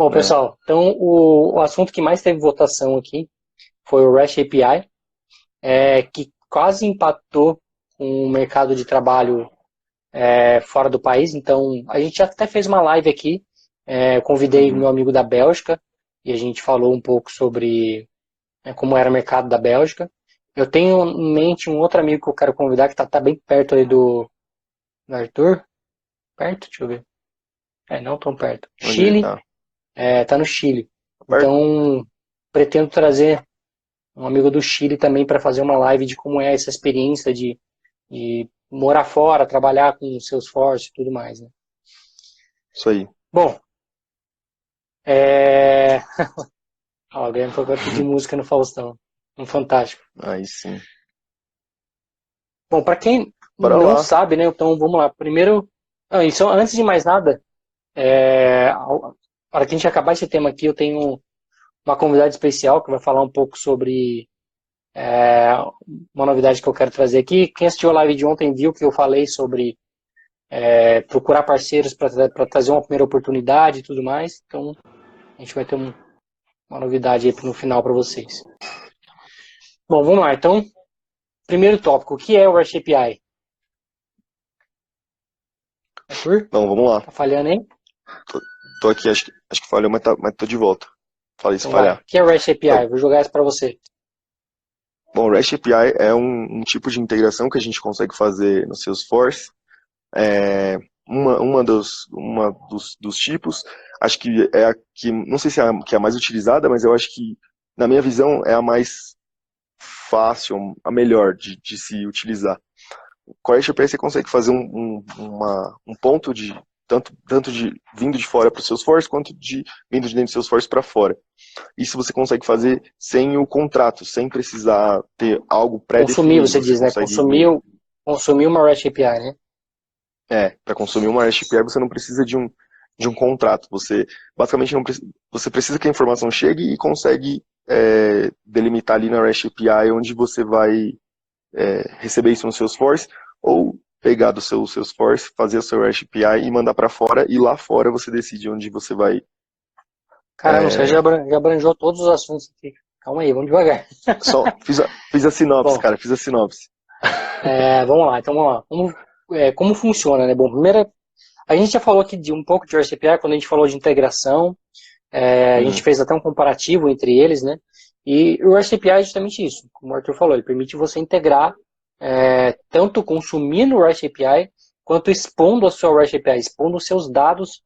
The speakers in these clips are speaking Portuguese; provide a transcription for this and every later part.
Bom, né? pessoal, então o assunto que mais teve votação aqui foi o REST API, que quase empatou com o mercado de trabalho fora do país. Então, a gente até fez uma live aqui, convidei Uhum. meu amigo da Bélgica e a gente falou um pouco sobre como era o mercado da Bélgica. Eu tenho em mente um outro amigo que eu quero convidar, que tá bem perto aí do Arthur. Perto? Deixa eu ver. Não tão perto. Onde ele Chile, tá? tá no Chile. Perto? Então, pretendo trazer um amigo do Chile também para fazer uma live de como é essa experiência de morar fora, trabalhar com o Salesforce e tudo mais, né? Isso aí. Bom, é... alguém foi para pedir música no Faustão. Um fantástico. Aí sim. Bom, para quem Bora não lá. sabe, né? Então vamos lá. Primeiro, então, antes de mais nada, para que a gente acabar esse tema aqui, eu tenho uma convidada especial que vai falar um pouco sobre uma novidade que eu quero trazer aqui. Quem assistiu a live de ontem viu que eu falei sobre procurar parceiros para trazer uma primeira oportunidade e tudo mais. Então, a gente vai ter uma novidade aí no final para vocês. Bom, vamos lá. Então, primeiro tópico, o que é o REST API? Arthur? Não, vamos lá. Tá falhando, hein? Tô aqui, acho que falhou, mas tô de volta. Falei se Então vai. falhar. O que é o REST Então, API? Vou jogar isso para você. bom, o REST API é um tipo de integração que a gente consegue fazer no Salesforce. É, uma dos tipos, acho que é a que, não sei se é a que é a mais utilizada, mas eu acho que, na minha visão, é a mais fácil, a melhor de se utilizar. Com a REST API você consegue fazer um ponto de tanto de vindo de fora para o Salesforce quanto de vindo de dentro do Salesforce para fora. Isso você consegue fazer sem o contrato, sem precisar ter algo Consumir, pré-definido. você Você diz, né? consegue, Consumir uma REST API, né? para consumir uma REST API você não precisa de um contrato. Você basicamente não você precisa que a informação chegue e consegue delimitar ali na REST API onde você vai receber isso no Salesforce ou pegar do seu Salesforce, fazer o seu REST API e mandar para fora, e lá fora você decide onde você vai. Caramba, você já abranjou todos os assuntos aqui. Calma aí, vamos devagar. Só fiz a sinopse, Bom, cara, fiz a sinopse. vamos lá. Então vamos lá. Como funciona, né? Bom, primeiro, a gente já falou aqui de um pouco de REST API quando a gente falou de integração. A gente Uhum, fez até um comparativo entre eles, né? E o REST API é justamente isso. Como o Arthur falou, ele permite você integrar tanto consumindo o REST API quanto expondo a sua REST API, expondo os seus dados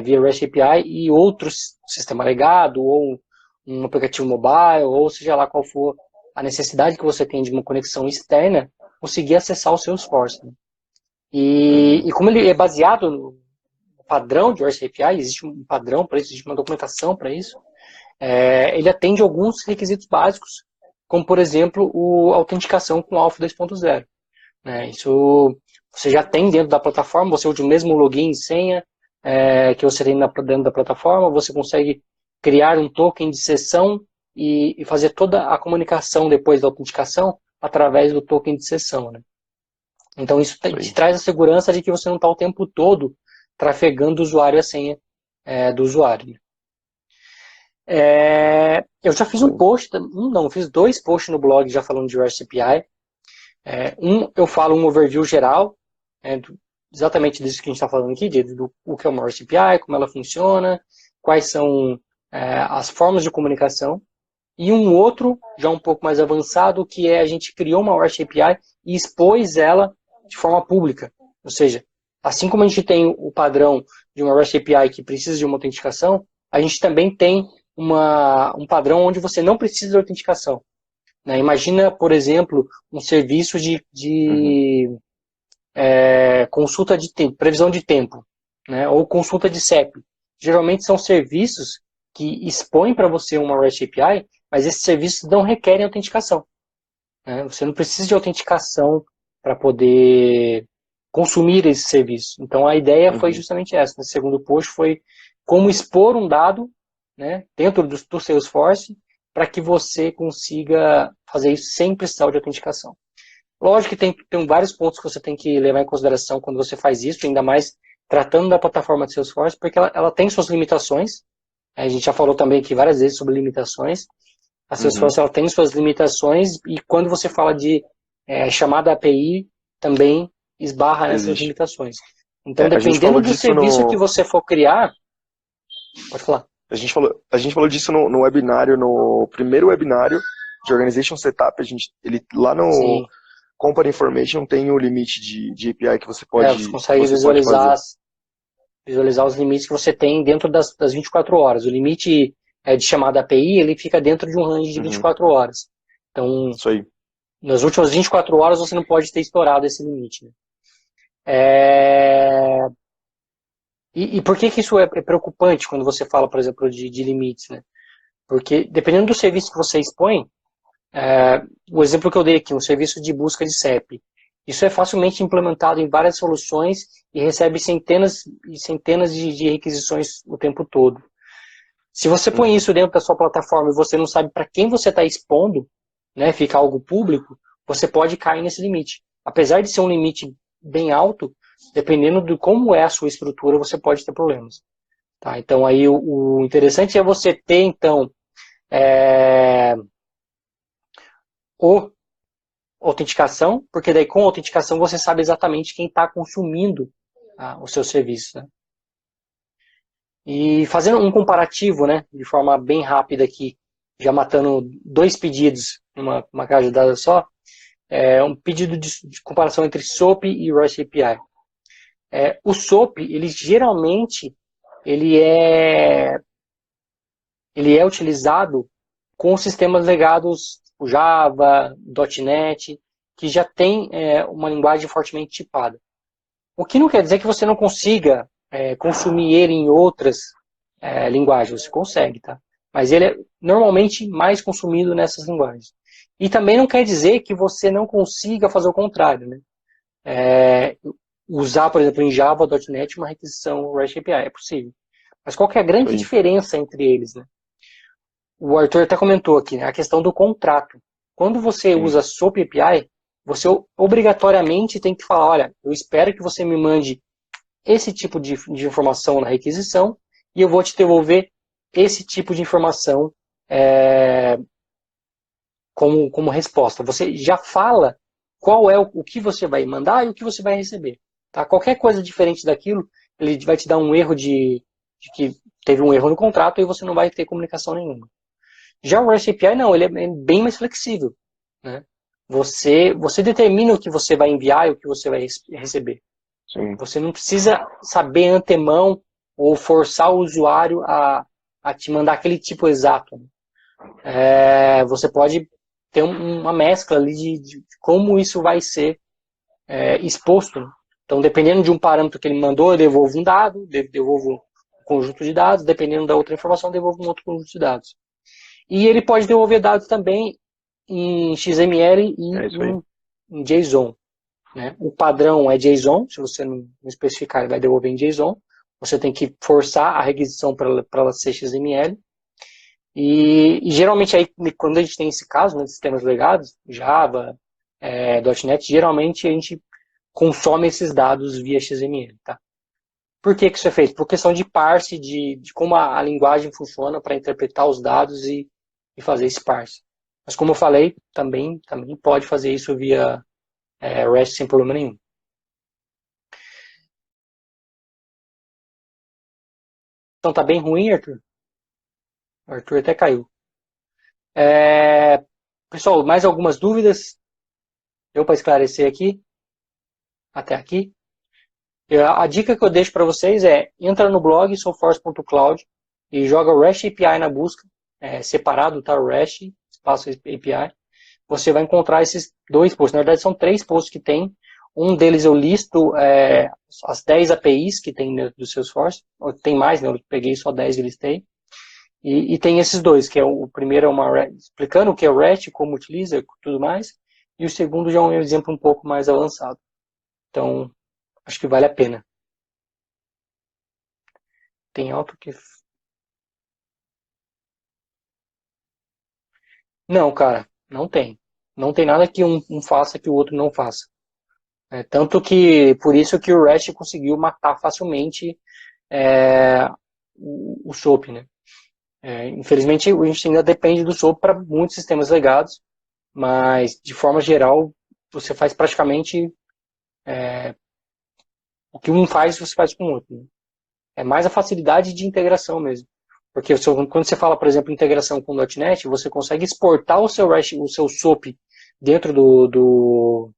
via REST API e outros sistema legado ou um aplicativo mobile ou seja lá qual for a necessidade que você tem de uma conexão externa, conseguir acessar o Salesforce. Né? uhum, E como ele é baseado no padrão de REST API, existe um padrão para isso, existe uma documentação para isso, ele atende alguns requisitos básicos, como por exemplo a autenticação com Alpha 2.0. Né? Isso você já tem dentro da plataforma, você usa o mesmo login e senha que você tem dentro da plataforma, você consegue criar um token de sessão e fazer toda a comunicação depois da autenticação através do token de sessão. Né? Então isso isso te aí. traz a segurança de que você não está o tempo todo trafegando o usuário e a senha do usuário. Né? Eu já fiz Isso um aí. post, fiz 2 posts no blog já falando de REST API. Eu falo um overview geral, exatamente disso que a gente está falando aqui, do o que é uma REST API, como ela funciona, quais são as formas de comunicação. E um outro, já um pouco mais avançado, que é a gente criou uma REST API e expôs ela de forma pública. Ou seja, assim como a gente tem o padrão de uma REST API que precisa de uma autenticação, a gente também tem um padrão onde você não precisa de autenticação. Né? Imagina, por exemplo, um serviço Uhum, de consulta de tempo, previsão de tempo, né? Ou consulta de CEP. Geralmente são serviços que expõem para você uma REST API, mas esses serviços não requerem autenticação. Né? Você não precisa de autenticação para poder consumir esse serviço. Então a ideia foi uhum, justamente essa. No segundo post foi como expor um dado, né, dentro do Salesforce para que você consiga fazer isso sem precisar de autenticação. Lógico que tem vários pontos que você tem que levar em consideração quando você faz isso, ainda mais tratando da plataforma de Salesforce, porque ela tem suas limitações, A gente já falou também aqui várias vezes sobre limitações. A Salesforce ela tem suas limitações e quando você fala de chamada API, também esbarra nessas Existe. limitações. Então, A gente falou dependendo do disso serviço que no. você for criar, pode falar. A gente falou disso no webinário, no primeiro webinário de Organization Setup. Ele, lá no Sim, Company Information tem o limite de API que você você pode, que consegue você pode fazer. visualizar os limites que você tem dentro das 24 horas. O limite de chamada API, ele fica dentro de um range de Uhum, 24 horas. Então, isso aí. nas últimas 24 horas você não pode ter estourado esse limite. Né? É... E por que isso é preocupante quando você fala, por exemplo, de limites? Né? Porque dependendo do serviço que você expõe, o exemplo que eu dei aqui, um serviço de busca de CEP, isso é facilmente implementado em várias soluções e recebe centenas e centenas de requisições o tempo todo. Se você põe Uhum, isso dentro da sua plataforma e você não sabe para quem você está expondo, né, fica algo público, você pode cair nesse limite. Apesar de ser um limite bem alto, dependendo de como é a sua estrutura, você pode ter problemas. Tá? Então aí o interessante é você ter então é, o autenticação, porque daí com a autenticação você sabe exatamente quem está consumindo o seu serviço. Né? E fazendo um comparativo, né, de forma bem rápida aqui, já matando dois pedidos numa caixa de dados só, um pedido de comparação entre SOAP e REST API. O SOAP, ele geralmente ele é, ele é utilizado com sistemas legados tipo Java, .NET, que já tem uma linguagem fortemente tipada. O que não quer dizer que você não consiga consumir ele em outras linguagens. Você consegue, tá? Mas ele é normalmente mais consumido nessas linguagens. E também não quer dizer que você não consiga fazer o contrário, né? Usar, por exemplo, em Java, .NET, uma requisição REST API, é possível. Mas qual que é a isso grande aí. diferença entre eles, né? O Arthur até comentou aqui, né, a questão do contrato. Quando você Sim, usa SOAP API, você obrigatoriamente tem que falar, olha, eu espero que você me mande esse tipo de informação na requisição e eu vou te devolver esse tipo de informação como resposta. Você já fala qual é o que você vai mandar e o que você vai receber. Tá? Qualquer coisa diferente daquilo, ele vai te dar um erro de que teve um erro no contrato e você não vai ter comunicação nenhuma. Já o REST API não, ele é bem mais flexível. Né? Você determina o que você vai enviar e o que você vai receber. sim. Você não precisa saber antemão ou forçar o usuário a te mandar aquele tipo exato. Você pode ter uma mescla ali de como isso vai ser exposto. Né? Então, dependendo de um parâmetro que ele mandou, eu devolvo um dado, devolvo um conjunto de dados, dependendo da outra informação, eu devolvo um outro conjunto de dados. E ele pode devolver dados também em XML e É isso aí. em JSON. Né? O padrão é JSON, se você não especificar, ele vai devolver em JSON. Você tem que forçar a requisição para ela ser XML. E geralmente aí, quando a gente tem esse caso, né, de sistemas legados, Java, .NET, geralmente a gente consome esses dados via XML. Tá? Por que isso é feito? Por questão de parse, de como a linguagem funciona para interpretar os dados e fazer esse parse. Mas como eu falei, também pode fazer isso via REST sem problema nenhum. Então tá bem ruim, Arthur? O Arthur até caiu. Pessoal, mais algumas dúvidas? Deu para esclarecer aqui? Até aqui? A dica que eu deixo para vocês entra no blog source.cloud e joga o REST API na busca, separado, tá? O REST, espaço API. Você vai encontrar esses dois posts. Na verdade, são três posts que tem. Um deles eu listo as 10 APIs que tem do Salesforce. Tem mais, né? Eu peguei só 10 e listei. E tem esses dois, que o primeiro é explicando o que é o REST, como utiliza e tudo mais. E o segundo já é um exemplo um pouco mais avançado. Então, acho que vale a pena. Tem algo que... Não, cara, não tem. Não tem nada que um faça que o outro não faça. Tanto que, por isso que o REST conseguiu matar facilmente o SOAP, né? Infelizmente, a gente ainda depende do SOAP para muitos sistemas legados, mas, de forma geral, você faz praticamente o que um faz, você faz com o outro. Né? É mais a facilidade de integração mesmo. Porque quando você fala, por exemplo, integração com o .NET, você consegue exportar o seu REST, o seu SOAP dentro do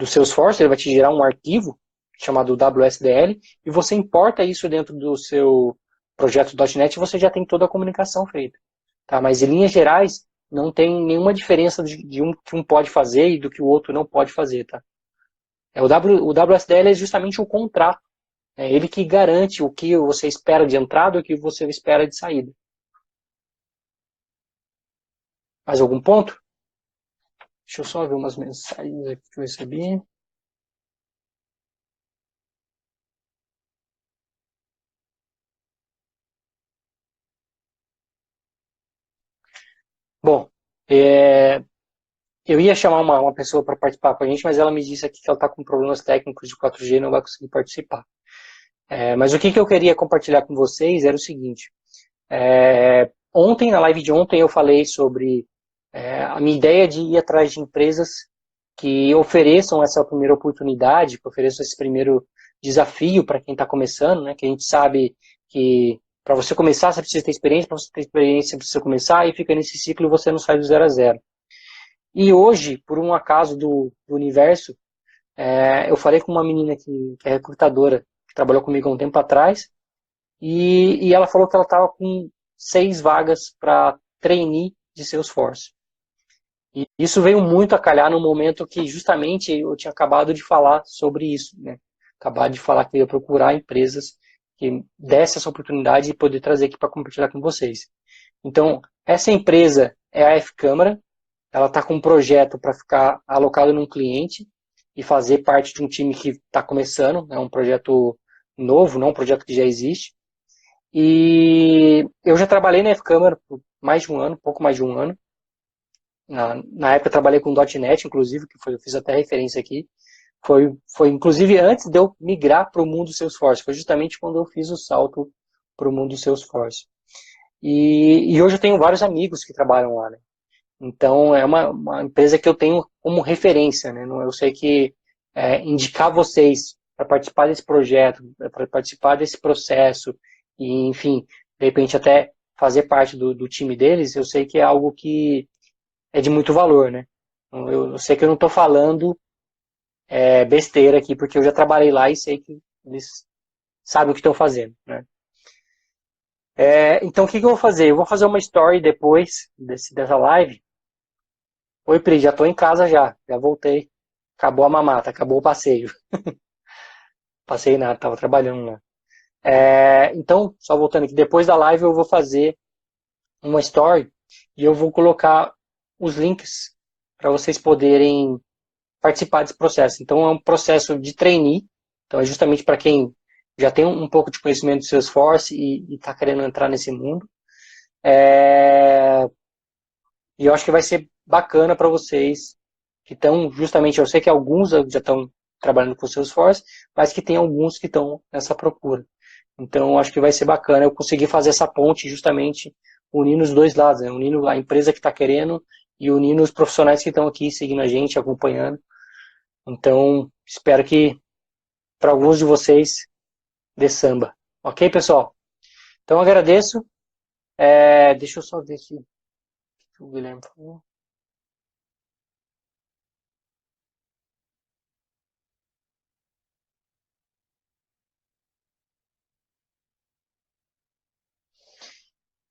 Salesforce, ele vai te gerar um arquivo chamado WSDL, e você importa isso dentro do seu projeto .NET e você já tem toda a comunicação feita. Tá? Mas em linhas gerais, não tem nenhuma diferença de um que um pode fazer e do que o outro não pode fazer. Tá? O WSDL é justamente o contrato. É ele que garante o que você espera de entrada e o que você espera de saída. Mais algum ponto? Deixa eu só ver umas mensagens aqui que eu recebi. Bom, eu ia chamar uma pessoa para participar com a gente, mas ela me disse aqui que ela está com problemas técnicos de 4G e não vai conseguir participar. Mas o que eu queria compartilhar com vocês era o seguinte. Ontem, na live de ontem, eu falei sobre a minha ideia de ir atrás de empresas que ofereçam essa primeira oportunidade, que ofereçam esse primeiro desafio para quem está começando, né? Que a gente sabe que para você começar você precisa ter experiência, para você ter experiência você precisa começar, e fica nesse ciclo e você não sai do zero a zero. E hoje, por um acaso do universo, eu falei com uma menina que é recrutadora, que trabalhou comigo há um tempo atrás, e ela falou que ela estava com 6 vagas para trainee de Salesforce. E isso veio muito a calhar no momento que justamente eu tinha acabado de falar sobre isso, né? Acabado de falar que eu ia procurar empresas que dessem essa oportunidade e poder trazer aqui para compartilhar com vocês. Então, essa empresa é a F-Câmara, ela está com um projeto para ficar alocado num cliente e fazer parte de um time que está começando, é um projeto novo, não um projeto que já existe. E eu já trabalhei na F-Câmara por mais de um ano, pouco mais de um ano. Na época eu trabalhei com .NET, inclusive, eu fiz até referência aqui. Foi inclusive antes de eu migrar para o mundo Salesforce. Foi justamente quando eu fiz o salto para o mundo Salesforce. E hoje eu tenho vários amigos que trabalham lá, né? Então é uma empresa que eu tenho como referência, né? Eu sei que indicar vocês para participar desse projeto, para participar desse processo, e enfim, de repente até fazer parte do time deles, eu sei que é algo que é de muito valor, né? Eu sei que eu não estou falando besteira aqui, porque eu já trabalhei lá e sei que eles sabem o que estão fazendo, né? Então o que eu vou fazer? Eu vou fazer uma story depois dessa live. Oi, Pri, já estou em casa já voltei. Acabou a mamata, acabou o passeio. Passei nada, estava trabalhando lá. Então, só voltando aqui, depois da live eu vou fazer uma story e eu vou colocar os links para vocês poderem participar desse processo. Então, é um processo de trainee, então é justamente para quem já tem um pouco de conhecimento do Salesforce e está querendo entrar nesse mundo. E eu acho que vai ser bacana para vocês que estão justamente, eu sei que alguns já estão trabalhando com o Salesforce, mas que tem alguns que estão nessa procura. Então, eu acho que vai ser bacana eu conseguir fazer essa ponte justamente unindo os dois lados, né? Unindo a empresa que está querendo e unindo os profissionais que estão aqui seguindo a gente, acompanhando. Então, espero que para alguns de vocês dê samba. Ok, pessoal? Então, agradeço. Deixa eu só ver aqui o que o Guilherme falou.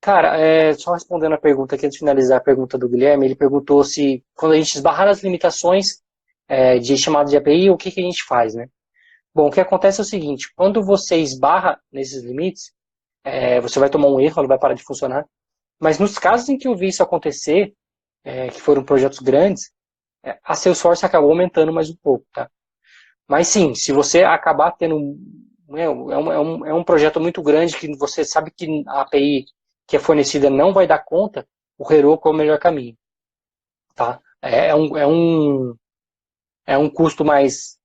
Cara, só respondendo a pergunta aqui, antes de finalizar a pergunta do Guilherme, ele perguntou se, quando a gente esbarrar nas limitações de chamada de API, o que a gente faz, né? Bom, o que acontece é o seguinte, quando você esbarra nesses limites, você vai tomar um erro, ela vai parar de funcionar, mas nos casos em que eu vi isso acontecer, que foram projetos grandes, a Salesforce acabou aumentando mais um pouco, tá? Mas sim, se você acabar tendo é um projeto muito grande que você sabe que a API que é fornecida não vai dar conta, o Heroku é o melhor caminho. Tá? É um custo mais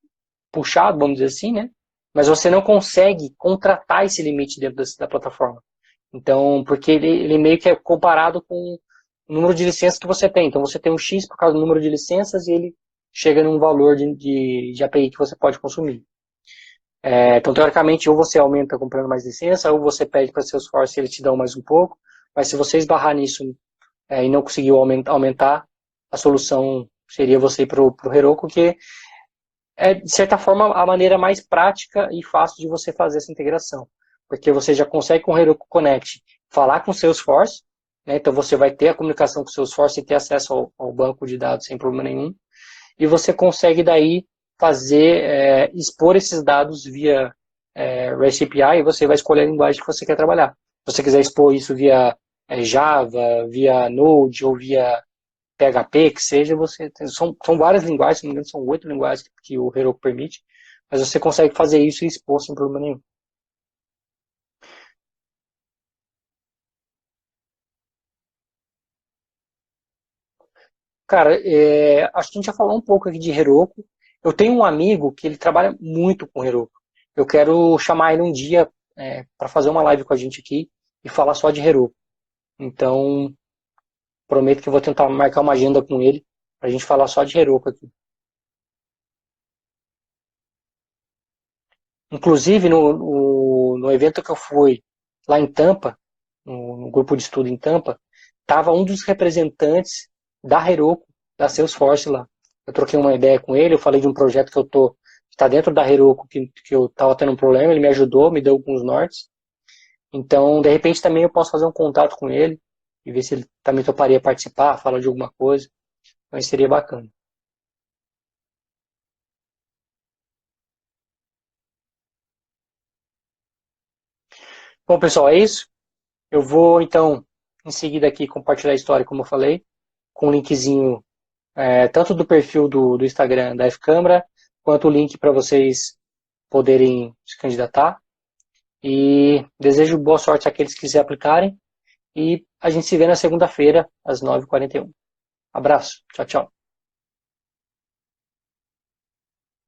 puxado, vamos dizer assim, né? Mas você não consegue contratar esse limite dentro da plataforma. Então, porque ele meio que é comparado com o número de licenças que você tem. Então, você tem um X por causa do número de licenças e ele chega num valor de API que você pode consumir. Então, teoricamente, ou você aumenta comprando mais licença, ou você pede para seus Salesforce e eles te dão mais um pouco. Mas se você esbarrar nisso e não conseguiu aumentar, a solução seria você ir para o Heroku, que é, de certa forma, a maneira mais prática e fácil de você fazer essa integração. Porque você já consegue com o Heroku Connect falar com o Salesforce, né? Então você vai ter a comunicação com o Salesforce e ter acesso ao banco de dados sem problema nenhum. E você consegue daí expor esses dados via REST API e você vai escolher a linguagem que você quer trabalhar. Se você quiser expor isso via Java, via Node ou via PHP, que seja, são várias linguagens, se não me engano, são 8 linguagens que o Heroku permite, mas você consegue fazer isso e expor sem problema nenhum. Cara, acho que a gente já falou um pouco aqui de Heroku. Eu tenho um amigo que ele trabalha muito com Heroku. Eu quero chamar ele um dia para fazer uma live com a gente aqui e falar só de Heroku. Então, prometo que eu vou tentar marcar uma agenda com ele para a gente falar só de Heroku aqui. Inclusive, no evento que eu fui lá em Tampa, no grupo de estudo em Tampa, estava um dos representantes da Heroku, da Salesforce lá. Eu troquei uma ideia com ele, eu falei de um projeto que está dentro da Heroku, que eu estava tendo um problema, ele me ajudou, me deu alguns nortes. Então, de repente, também eu posso fazer um contato com ele e ver se ele também toparia participar, falar de alguma coisa. Mas seria bacana. Bom, pessoal, é isso. Eu vou, então, em seguida aqui compartilhar a história, como eu falei, com um linkzinho tanto do perfil do Instagram da F-Câmara, quanto o link para vocês poderem se candidatar. E desejo boa sorte àqueles que se aplicarem. E a gente se vê na segunda-feira, às 9h41. Abraço. Tchau, tchau.